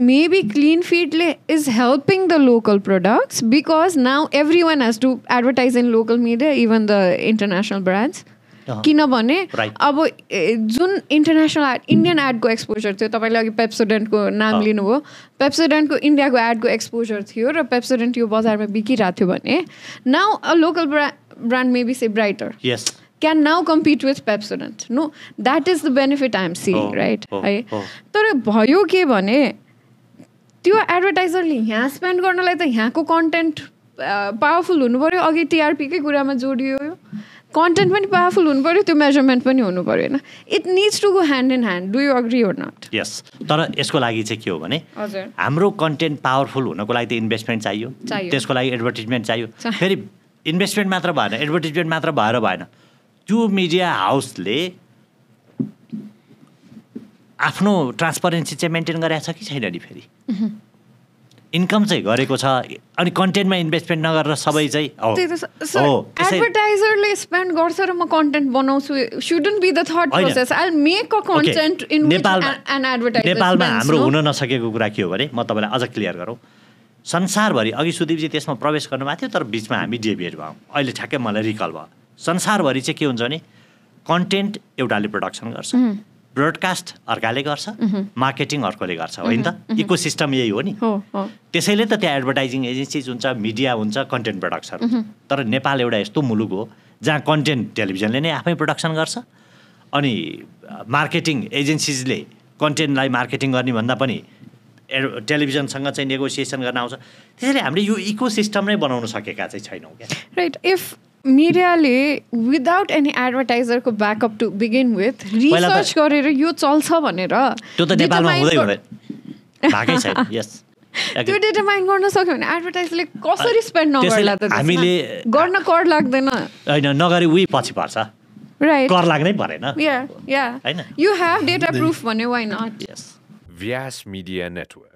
maybe Clean Feedle is helping the local products because now everyone has to advertise in local media, even the international brands. किनभने अब जुन international add Indian एडको exposure थियो तपाईँले अघि पेप्सोडेन्टको नाम लिनुभयो पेप्सोडेन्टको इन्डियाको एडको एक्सपोजर थियो र पेप्सोडेन्ट यो बजारमा बिकिरहेको थियो भने now a local brand maybe say brighter can now compete with Pepsodent. No, that is the benefit I am seeing, right? है तर भयो के भने त्यो एडभर्टाइजरले यहाँ स्पेन्ड गर्नलाई त यहाँको कन्टेन्ट पावरफुल हुनु पर्यो अघि टिआरपीकै कुरामा जोडियो कन्टेन्ट पनि पावरफुल हुनु पर्यो त्यो मेजरमेन्ट पनि हुनु पर्यो हैन it needs to go hand in hand do you agree or not yes तर यसको लागि चाहिँ के हो भने हाम्रो कन्टेन्ट पावरफुल हुनको लागि त इन्भेस्टमेन्ट चाहियो त्यसको लागि एडभर्टाइजमेन्ट चाहियो फेरि इन्भेस्टमेन्ट मात्र भएन एडभर्टाइजमेन्ट मात्र भएर भएन त्यो मिडिया हाउसले आफ्नो ट्रान्सपरेन्सी चाहिँ मेन्टेन गरेको छ कि छैन नि फेरि इन्कम चाहिँ गरेको छ अनि कन्टेन्टमा इन्भेस्टमेन्ट नगरेर सबै चाहिँ एडभर्टाइजरले स्पेन्ड गर्छ र म कन्टेन्ट बनाउँछु shouldn't be the that process I will make a content in which an advertiser नेपालमा हाम्रो हुन नसकेको कुरा के हो भने म तपाईलाई अझ क्लियर गरौँ संसारभरि अघि सुदीपजी त्यसमा प्रवेश गर्नुभएको थियो तर बिचमा हामी डेभिएट भयौँ अहिले ठ्याक्कै मलाई रिकल भयो संसारभरि चाहिँ के हुन्छ भने कन्टेन्ट एउटाले प्रोडक्सन गर्छ ब्रोडकास्ट अर्काले गर्छ मार्केटिङ अर्कोले गर्छ होइन त इकोसिस्टम यही हो नि त्यसैले त त्यहाँ एडभर्टाइजिङ एजेन्सिज हुन्छ मिडिया हुन्छ कन्टेन्ट प्रोडक्सन हुन्छ तर नेपाल एउटा यस्तो मुलुक हो जहाँ कन्टेन्ट टेलिभिजनले नै आफै प्रोडक्सन गर्छ अनि मार्केटिङ एजेन्सिजले कन्टेन्टलाई मार्केटिङ गर्ने भन्दा पनि टेलिभिजनसँग चाहिँ नेगोसिएसन गर्न आउँछ त्यसैले हामीले यो इकोसिस्टम नै बनाउन सकेका चाहिँ छैनौँ क्या राइट इफ मिडियाले विदाउट एनी एडभर्टाइजरको backup to begin with research गरेर यो चल्छ भनेर त्यो त नेपालमा हुँदै हुँदैन भएकै छैन यस त्यो डिटरमाइन गर्न सक्यो भने एडभर्टाइजरले कसरी स्पेन्ड नगर्ला त हामीले गर्न कर लाग्दैन हैन नगरे उही पछि पर्छ राइट कर लाग्नै परेन या हैन यु हेभ डेटा प्रुफ भने व्हाई नट यस व्यास मिडिया नेटवर्क